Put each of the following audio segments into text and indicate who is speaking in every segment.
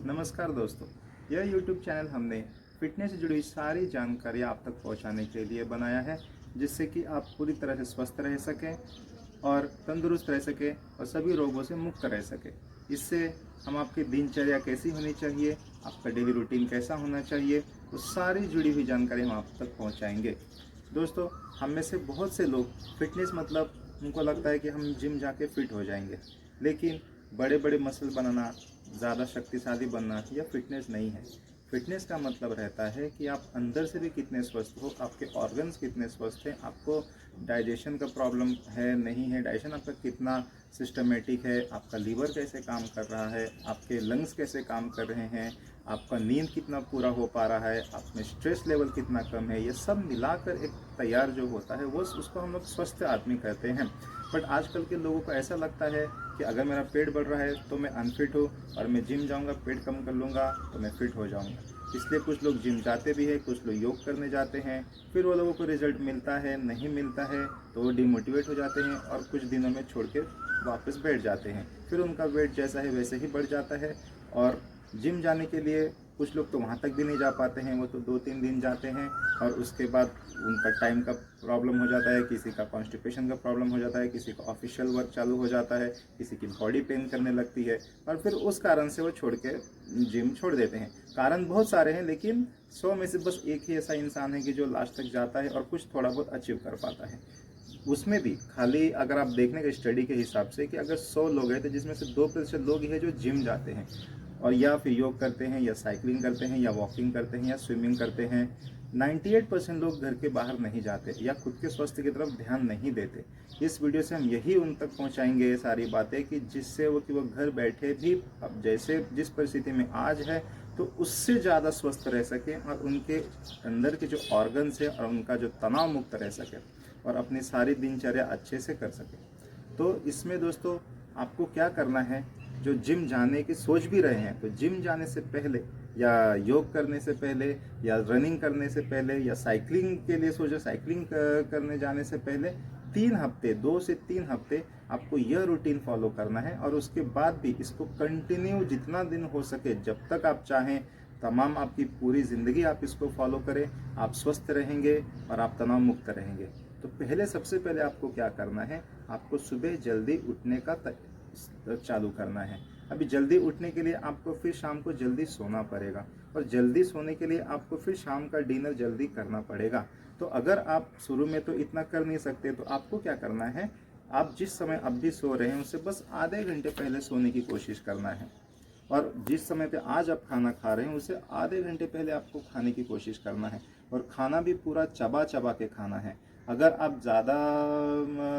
Speaker 1: नमस्कार दोस्तों, यह YouTube चैनल हमने फिटनेस से जुड़ी सारी जानकारी आप तक पहुंचाने के लिए बनाया है, जिससे कि आप पूरी तरह से स्वस्थ रह सकें और तंदुरुस्त रह सकें और सभी रोगों से मुक्त रह सकें। इससे हम आपकी दिनचर्या कैसी होनी चाहिए, आपका डेली रूटीन कैसा होना चाहिए, वो सारी जुड़ी हुई जानकारी हम आप तक पहुँचाएँगे। दोस्तों, हम में से बहुत से लोग फिटनेस मतलब उनको लगता है कि हम जिम जाके फिट हो जाएंगे, लेकिन बड़े बड़े मसल बनाना, ज़्यादा शक्तिशाली बनना यह फिटनेस नहीं है। फिटनेस का मतलब रहता है कि आप अंदर से भी कितने स्वस्थ हो, आपके ऑर्गन्स कितने स्वस्थ हैं, आपको डाइजेशन का प्रॉब्लम है नहीं है, डाइजेशन आपका कितना सिस्टमेटिक है, आपका लीवर कैसे काम कर रहा है, आपके लंग्स कैसे काम कर रहे हैं, आपका नींद कितना पूरा हो पा रहा है, आप में स्ट्रेस लेवल कितना कम है, ये सब मिलाकर एक तैयार जो होता है वो उसको हम लोग स्वस्थ आदमी कहते हैं। बट आजकल के लोगों को ऐसा लगता है कि अगर मेरा पेट बढ़ रहा है तो मैं अनफिट हूँ, और मैं जिम जाऊँगा, पेट कम कर लूँगा तो मैं फिट हो जाऊँगा। इसलिए कुछ लोग जिम जाते भी हैं, कुछ लोग योग करने जाते हैं, फिर वो लोगों को रिजल्ट मिलता है, नहीं मिलता है तो वो डिमोटिवेट हो जाते हैं और कुछ दिनों में छोड़ के वापस बैठ जाते हैं। फिर उनका वेट जैसा है वैसे ही बढ़ जाता है। और जिम जाने के लिए कुछ लोग तो वहाँ तक भी नहीं जा पाते हैं, वो तो 2-3 दिन जाते हैं और उसके बाद उनका टाइम का प्रॉब्लम हो जाता है, किसी का कॉन्स्टिपेशन का प्रॉब्लम हो जाता है, किसी का ऑफिशियल वर्क चालू हो जाता है, किसी की बॉडी पेन करने लगती है और फिर उस कारण से वो छोड़ के जिम छोड़ देते हैं। कारण बहुत सारे हैं, लेकिन 100 में से बस एक ही ऐसा इंसान है कि जो लास्ट तक जाता है और कुछ थोड़ा बहुत अचीव कर पाता है। उसमें भी खाली अगर आप देखने का स्टडी के हिसाब से कि अगर 100 लोग हैं तो जिसमें से 2% लोग ही हैं जो जिम जाते हैं और या फिर योग करते हैं या साइकिलिंग करते हैं या वॉकिंग करते हैं या स्विमिंग करते हैं। 98% लोग घर के बाहर नहीं जाते या खुद के स्वास्थ्य की तरफ ध्यान नहीं देते। इस वीडियो से हम यही उन तक पहुंचाएंगे ये सारी बातें कि जिससे वो घर बैठे भी अब जैसे जिस परिस्थिति में आज है तो उससे ज़्यादा स्वस्थ रह सकें और उनके अंदर के जो ऑर्गन्स है और उनका जो तनाव मुक्त रह सके और अपनी सारी दिनचर्या अच्छे से कर सके। तो इसमें दोस्तों आपको क्या करना है, जो जिम जाने की सोच भी रहे हैं तो जिम जाने से पहले या योग करने से पहले या रनिंग करने से पहले या साइकिलिंग के लिए सोचे, साइकिलिंग करने जाने से पहले 3 हफ्ते, 2 से 3 हफ्ते आपको यह रूटीन फॉलो करना है और उसके बाद भी इसको कंटिन्यू जितना दिन हो सके, जब तक आप चाहें, तमाम आपकी पूरी ज़िंदगी आप इसको फॉलो करें, आप स्वस्थ रहेंगे और आप तनाव मुक्त रहेंगे। तो पहले सबसे पहले आपको क्या करना है, आपको सुबह जल्दी उठने का चालू करना है। अभी जल्दी उठने के लिए आपको फिर शाम को जल्दी सोना पड़ेगा और जल्दी सोने के लिए आपको फिर शाम का डिनर जल्दी करना पड़ेगा। तो अगर आप शुरू में तो इतना कर नहीं सकते तो आपको क्या करना है, आप जिस समय अब भी सो रहे हैं उससे बस आधे घंटे पहले सोने की कोशिश करना है और जिस समय पे आज आप खाना खा रहे हैं उससे आधे घंटे पहले आपको खाने की कोशिश करना है और खाना भी पूरा चबा चबा के खाना है। अगर आप ज़्यादा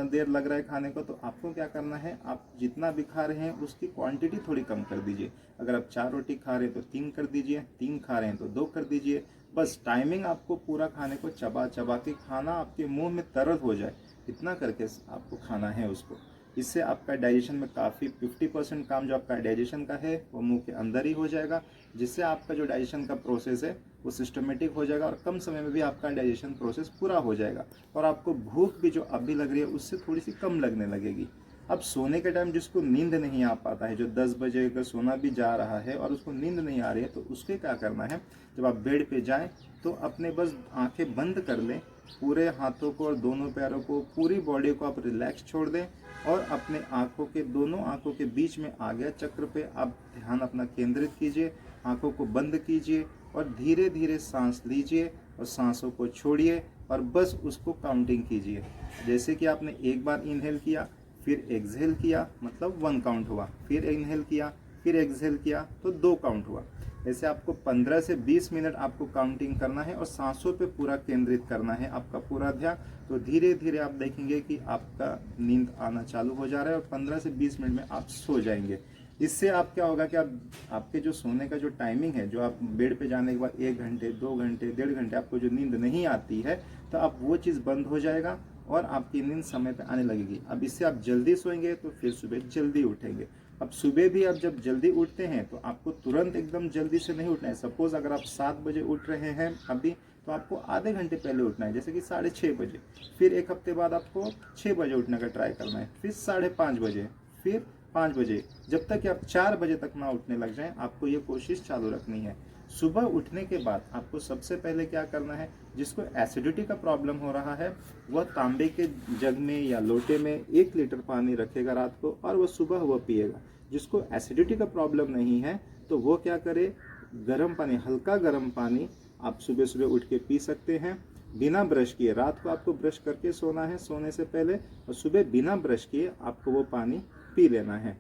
Speaker 1: देर लग रहा है खाने को तो आपको क्या करना है, आप जितना भी खा रहे हैं उसकी क्वांटिटी थोड़ी कम कर दीजिए। अगर आप 4 रोटी खा रहे हैं तो 3 कर दीजिए, 3 खा रहे हैं तो 2 कर दीजिए। बस टाइमिंग आपको पूरा खाने को चबा चबा के खाना आपके मुंह में तरल हो जाए, इतना करके आपको खाना है उसको। इससे आपका डाइजेशन में काफ़ी 50% काम जो आपका डाइजेशन का है वो मुंह के अंदर ही हो जाएगा, जिससे आपका जो डाइजेशन का प्रोसेस है वो सिस्टमेटिक हो जाएगा और कम समय में भी आपका डाइजेशन प्रोसेस पूरा हो जाएगा और आपको भूख भी जो अभी लग रही है उससे थोड़ी सी कम लगने लगेगी। अब सोने के टाइम जिसको नींद नहीं आ पाता है, जो 10 बजे का सोना भी जा रहा है और उसको नींद नहीं आ रही है, तो उसके क्या करना है, जब आप बेड पे जाएं तो अपने बस आंखें बंद कर लें, पूरे हाथों को और दोनों पैरों को, पूरी बॉडी को आप रिलैक्स छोड़ दें और अपने आँखों के दोनों आँखों के बीच में आज्ञा चक्र पे आप ध्यान अपना केंद्रित कीजिए। आँखों को बंद कीजिए और धीरे धीरे सांस लीजिए और सांसों को छोड़िए और बस उसको काउंटिंग कीजिए। जैसे कि आपने एक बार इनहेल किया, फिर एक्सहेल किया, मतलब 1 काउंट हुआ, फिर इनहेल किया, फिर एक्सहेल किया तो 2 काउंट हुआ। ऐसे आपको 15 से 20 मिनट आपको काउंटिंग करना है और सांसों पे पूरा केंद्रित करना है आपका पूरा ध्यान। तो धीरे धीरे आप देखेंगे कि आपका नींद आना चालू हो जा रहा है और 15 से 20 मिनट में आप सो जाएंगे। इससे आप क्या होगा कि आप आपके जो सोने का जो टाइमिंग है, जो आप बेड पे जाने के बाद 1 घंटे, 2 घंटे, 1.5 घंटे आपको जो नींद नहीं आती है, तो अब वो चीज़ बंद हो जाएगा और आपकी नींद समय पे आने लगेगी। अब इससे आप जल्दी सोएंगे तो फिर सुबह जल्दी उठेंगे। अब सुबह भी आप जब जल्दी उठते हैं तो आपको तुरंत एकदम जल्दी से नहीं उठना है। सपोज अगर आप 7 बजे उठ रहे हैं अभी, तो आपको आधे घंटे पहले उठना है, जैसे कि 6:30 बजे। फिर एक हफ्ते बाद आपको 6 बजे उठने का ट्राई करना है, फिर 5:30 बजे, फिर 5 बजे, जब तक कि आप 4 बजे तक ना उठने लग जाएं, आपको ये कोशिश चालू रखनी है। सुबह उठने के बाद आपको सबसे पहले क्या करना है, जिसको एसिडिटी का प्रॉब्लम हो रहा है वह तांबे के जग में या लोटे में 1 लीटर पानी रखेगा रात को, और वह सुबह वह पिएगा। जिसको एसिडिटी का प्रॉब्लम नहीं है तो वो क्या करे, गर्म पानी, हल्का गर्म पानी आप सुबह सुबह उठ के पी सकते हैं बिना ब्रश किए। रात को आपको ब्रश करके सोना है सोने से पहले, और सुबह बिना ब्रश किए आपको वो पानी पी लेना है।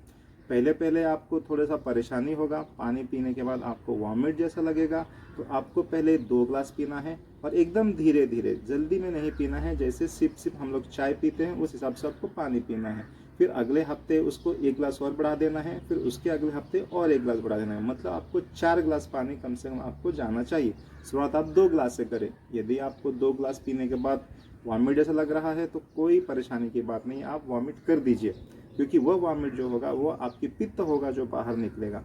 Speaker 1: पहले पहले आपको थोड़ा सा परेशानी होगा, पानी पीने के बाद आपको वॉमिट जैसा लगेगा, तो आपको पहले 2 ग्लास पीना है और एकदम धीरे धीरे, जल्दी में नहीं पीना है। जैसे सिप सिप हम लोग चाय पीते हैं उस हिसाब से आपको पानी पीना है। फिर अगले हफ्ते उसको 1 ग्लास और बढ़ा देना है, फिर उसके अगले हफ्ते और 1 ग्लास बढ़ा देना है। मतलब आपको 4 ग्लास पानी कम से कम आपको जाना चाहिए। शुरुआत आप 2 ग्लास से करें। यदि आपको 2 ग्लास पीने के बाद वॉमिट जैसा लग रहा है तो कोई परेशानी की बात नहीं, आप वॉमिट कर दीजिए, क्योंकि वह वॉमिट जो होगा वो आपकी पित्त होगा जो बाहर निकलेगा।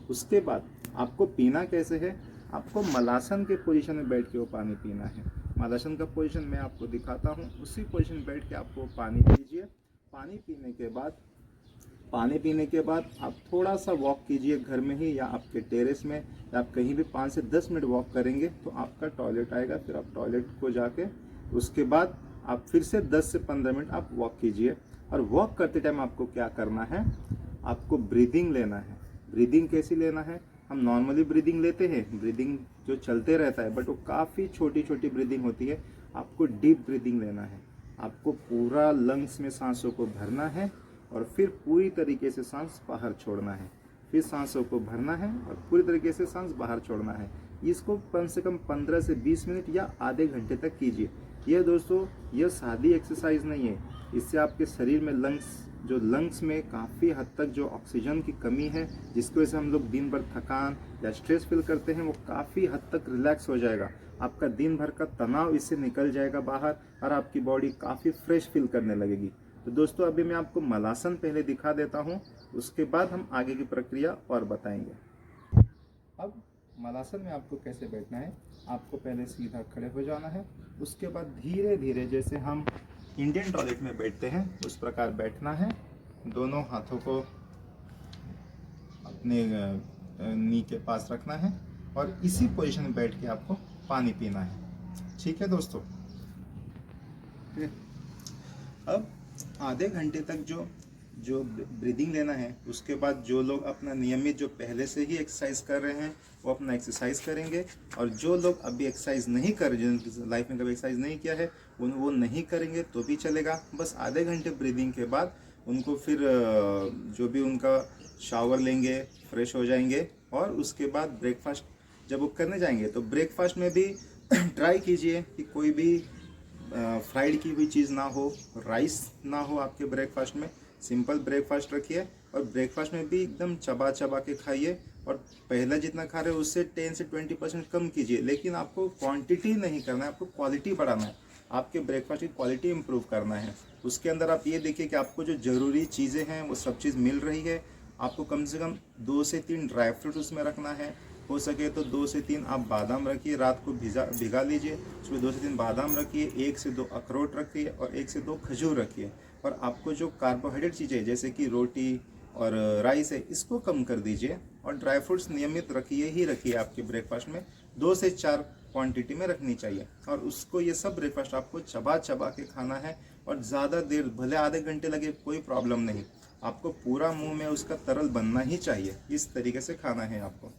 Speaker 1: उसके बाद आपको पीना कैसे है, आपको मलासन के पोजीशन में बैठ के वो पानी पीना है। मलासन का पोजीशन मैं आपको दिखाता हूँ, उसी पोजीशन में बैठ के आपको पानी पीजिए। पानी पीने के बाद आप थोड़ा सा वॉक कीजिए घर में ही या आपके टेरेस में, या आप कहीं भी 5 से 10 मिनट वॉक करेंगे तो आपका टॉयलेट आएगा। फिर आप टॉयलेट को जाके उसके बाद आप फिर से 10 से 15 मिनट आप वॉक कीजिए। और वॉक करते टाइम आपको क्या करना है, आपको ब्रीदिंग लेना है। ब्रीदिंग कैसी लेना है, हम नॉर्मली ब्रीदिंग लेते हैं, ब्रीदिंग जो चलते रहता है, बट वो काफ़ी छोटी छोटी ब्रीदिंग होती है। आपको डीप ब्रीदिंग लेना है। आपको पूरा लंग्स में सांसों को भरना है और फिर पूरी तरीके से सांस बाहर छोड़ना है। फिर सांसों को भरना है और पूरी तरीके से सांस बाहर छोड़ना है। इसको कम से कम 15 से 20 मिनट या आधे घंटे तक कीजिए। यह दोस्तों यह सादी एक्सरसाइज नहीं है, इससे आपके शरीर में लंग्स में काफ़ी हद तक जो ऑक्सीजन की कमी है, जिसकी वजह से हम लोग दिन भर थकान या स्ट्रेस फील करते हैं, वो काफ़ी हद तक रिलैक्स हो जाएगा। आपका दिन भर का तनाव इससे निकल जाएगा बाहर और आपकी बॉडी काफ़ी फ्रेश फील करने लगेगी। तो दोस्तों अभी मैं आपको मलासन पहले दिखा देता हूँ, उसके बाद हम आगे की प्रक्रिया और बताएंगे। अब मलासन में आपको कैसे बैठना है, आपको पहले सीधा खड़े हो जाना है। उसके बाद धीरे धीरे जैसे हम इंडियन टॉयलेट में बैठते हैं उस प्रकार बैठना है। दोनों हाथों को अपने नी के पास रखना है और इसी पोजीशन में बैठ के आपको पानी पीना है। ठीक है दोस्तों। अब आधे घंटे तक जो ब्रीदिंग लेना है, उसके बाद जो लोग अपना नियमित जो पहले से ही एक्सरसाइज कर रहे हैं वो अपना एक्सरसाइज करेंगे, और जो लोग अभी एक्सरसाइज नहीं कर रहे, जिनकी लाइफ में कभी एक्सरसाइज नहीं किया है, वो नहीं करेंगे तो भी चलेगा। बस आधे घंटे ब्रीदिंग के बाद उनको फिर जो भी उनका शावर लेंगे, फ्रेश हो जाएंगे, और उसके बाद ब्रेकफास्ट जब वो करने जाएंगे तो ब्रेकफास्ट में भी ट्राई कीजिए कि कोई भी फ्राइड की हुई चीज़ ना हो, राइस ना हो आपके ब्रेकफास्ट में। सिंपल ब्रेकफास्ट रखिए और ब्रेकफास्ट में भी एकदम चबा चबा के खाइए, और पहले जितना खा रहे हो उससे 10 से 20% कम कीजिए। लेकिन आपको क्वांटिटी नहीं करना है, आपको क्वालिटी बढ़ाना है। आपके ब्रेकफास्ट की क्वालिटी इंप्रूव करना है। उसके अंदर आप ये देखिए कि आपको जो ज़रूरी चीज़ें हैं वो सब चीज़ मिल रही है। आपको कम से कम 2 से 3 ड्राई फ्रूट उसमें रखना है। हो सके तो 2 से 3 आप बादाम रखिए, रात को भिगा लीजिए, उसमें 2 से 3 बादाम रखिए, 1 से 2 अखरोट रखिए और 1 से 2 खजूर रखिए। और आपको जो कार्बोहाइड्रेट चीज़ें जैसे कि रोटी और राइस है, इसको कम कर दीजिए, और ड्राई फ्रूट्स नियमित रखिए आपके ब्रेकफास्ट में। 2 से 4 क्वांटिटी में रखनी चाहिए, और उसको ये सब ब्रेकफास्ट आपको चबा चबा के खाना है। और ज़्यादा देर, भले आधे घंटे लगे कोई प्रॉब्लम नहीं, आपको पूरा मुंह में उसका तरल बनना ही चाहिए। इस तरीके से खाना है आपको।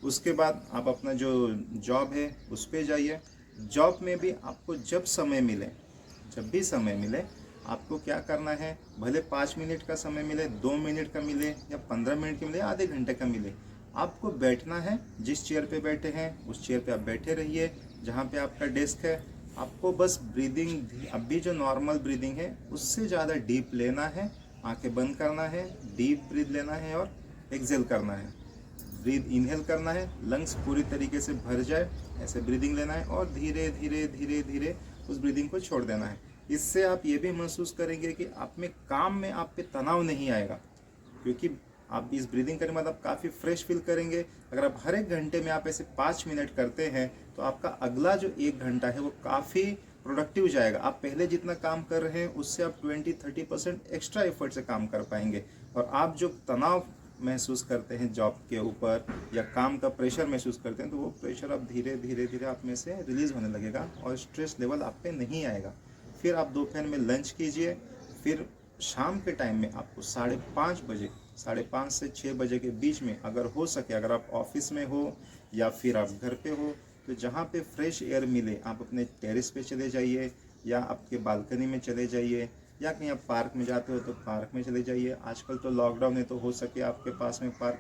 Speaker 1: उसके बाद आप अपना जो जॉब है उस पर जाइए। जॉब में भी आपको जब भी समय मिले आपको क्या करना है, भले 5 मिनट का समय मिले, 2 मिनट का मिले या 15 मिनट का मिले, आधे घंटे का मिले, आपको बैठना है। जिस चेयर पे बैठे हैं उस चेयर पे आप बैठे रहिए, जहाँ पे आपका डेस्क है। आपको बस ब्रीदिंग, अभी जो नॉर्मल ब्रीदिंग है उससे ज़्यादा डीप लेना है। आंखें बंद करना है, डीप ब्रीथ लेना है और एक्सेल करना है। ब्रीथ इनहेल करना है, लंग्स पूरी तरीके से भर जाए, ऐसे ब्रीदिंग लेना है, और धीरे धीरे धीरे धीरे उस ब्रीदिंग को छोड़ देना है। इससे आप ये भी महसूस करेंगे कि आप में काम में आप पे तनाव नहीं आएगा, क्योंकि आप इस ब्रीदिंग करने के बाद आप काफ़ी फ्रेश फील करेंगे। अगर आप हर एक घंटे में आप ऐसे 5 मिनट करते हैं तो आपका अगला जो 1 घंटा है वो काफ़ी प्रोडक्टिव जाएगा। आप पहले जितना काम कर रहे हैं उससे आप 20-30% एक्स्ट्रा एफर्ट से काम कर पाएंगे। और आप जो तनाव महसूस करते हैं जॉब के ऊपर या काम का प्रेशर महसूस करते हैं, तो वो प्रेशर अब धीरे धीरे धीरे आप में से रिलीज़ होने लगेगा और स्ट्रेस लेवल आप पे नहीं आएगा। फिर आप दोपहर में लंच कीजिए। फिर शाम के टाइम में आपको 5:30 बजे, 5:30 से 6 बजे के बीच में अगर हो सके, अगर आप ऑफिस में हो या फिर आप घर पे हो, तो जहाँ पे फ्रेश एयर मिले आप अपने टेरेस पे चले जाइए या आपके बालकनी में चले जाइए, या कहीं आप पार्क में जाते हो तो पार्क में चले जाइए। आजकल तो लॉकडाउन है, तो हो सके आपके पास में पार्क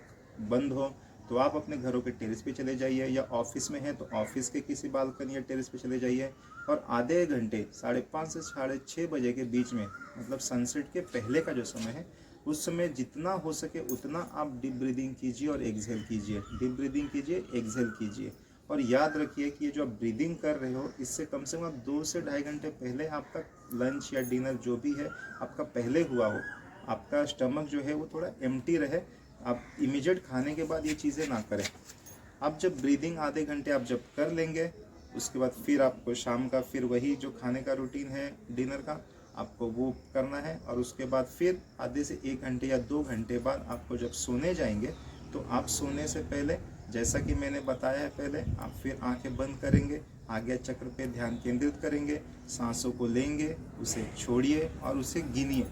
Speaker 1: बंद हो तो आप अपने घरों के टेरेस पे चले जाइए, या ऑफिस में है तो ऑफिस के किसी बालकनी या टेरेस पे चले जाइए। और आधे घंटे 5:30 से 6:30 बजे के बीच में, मतलब सनसेट के पहले का जो समय है, उस समय जितना हो सके उतना आप डीप ब्रीदिंग कीजिए और एक्सहेल कीजिए, डीप ब्रीदिंग कीजिए, एक्सहेल कीजिए। और याद रखिए कि ये जो आप ब्रीदिंग कर रहे हो, इससे कम से कम 2 से ढाई घंटे पहले आपका लंच या डिनर जो भी है आपका पहले हुआ हो, आपका स्टमक जो है वो थोड़ा एम्प्टी रहे। आप इमीडिएट खाने के बाद ये चीज़ें ना करें। अब जब ब्रीदिंग आधे घंटे आप जब कर लेंगे, उसके बाद फिर आपको शाम का फिर वही जो खाने का रूटीन है डिनर का, आपको वो करना है। और उसके बाद फिर आधे से 1 घंटे या 2 घंटे बाद आपको जब सोने जाएंगे, तो आप सोने से पहले, जैसा कि मैंने बताया है पहले, आप फिर आंखें बंद करेंगे, आज्ञा चक्र पे ध्यान केंद्रित करेंगे, सांसों को लेंगे, उसे छोड़िए और उसे गिनिए।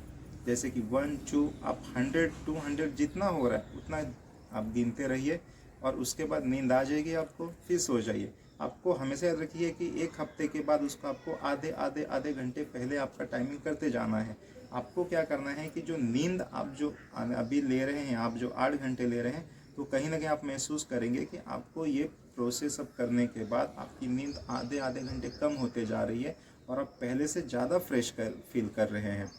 Speaker 1: जैसे कि 1 2 आप 100 200 जितना हो रहा है उतना आप गिनते रहिए, और उसके बाद नींद आ जाएगी आपको, फिर सो जाइए। आपको हमेशा याद रखिए कि 1 हफ्ते के बाद उसको आपको आधे घंटे पहले आपका टाइमिंग करते जाना है। आपको क्या करना है कि जो नींद आप जो अभी ले रहे हैं, आप जो 8 घंटे ले रहे हैं, तो कहीं ना कहीं आप महसूस करेंगे कि आपको ये प्रोसेस अब करने के बाद आपकी नींद आधे घंटे कम होते जा रही है और आप पहले से ज़्यादा फ्रेश फील कर रहे हैं।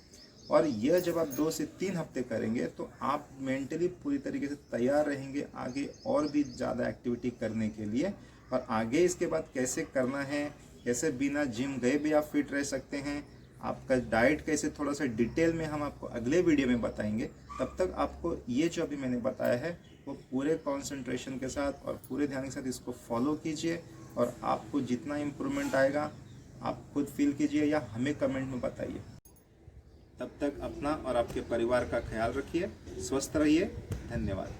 Speaker 1: और यह जब आप 2 से 3 हफ्ते करेंगे, तो आप मेंटली पूरी तरीके से तैयार रहेंगे आगे और भी ज़्यादा एक्टिविटी करने के लिए। और आगे इसके बाद कैसे करना है, कैसे बिना जिम गए भी आप फिट रह सकते हैं, आपका डाइट कैसे, थोड़ा सा डिटेल में हम आपको अगले वीडियो में बताएंगे। तब तक आपको ये जो अभी मैंने बताया है वो पूरे कंसंट्रेशन के साथ और पूरे ध्यान के साथ इसको फॉलो कीजिए, और आपको जितना इम्प्रूवमेंट आएगा आप खुद फील कीजिए या हमें कमेंट में बताइए। तब तक अपना और आपके परिवार का ख्याल रखिए, स्वस्थ रहिए। धन्यवाद।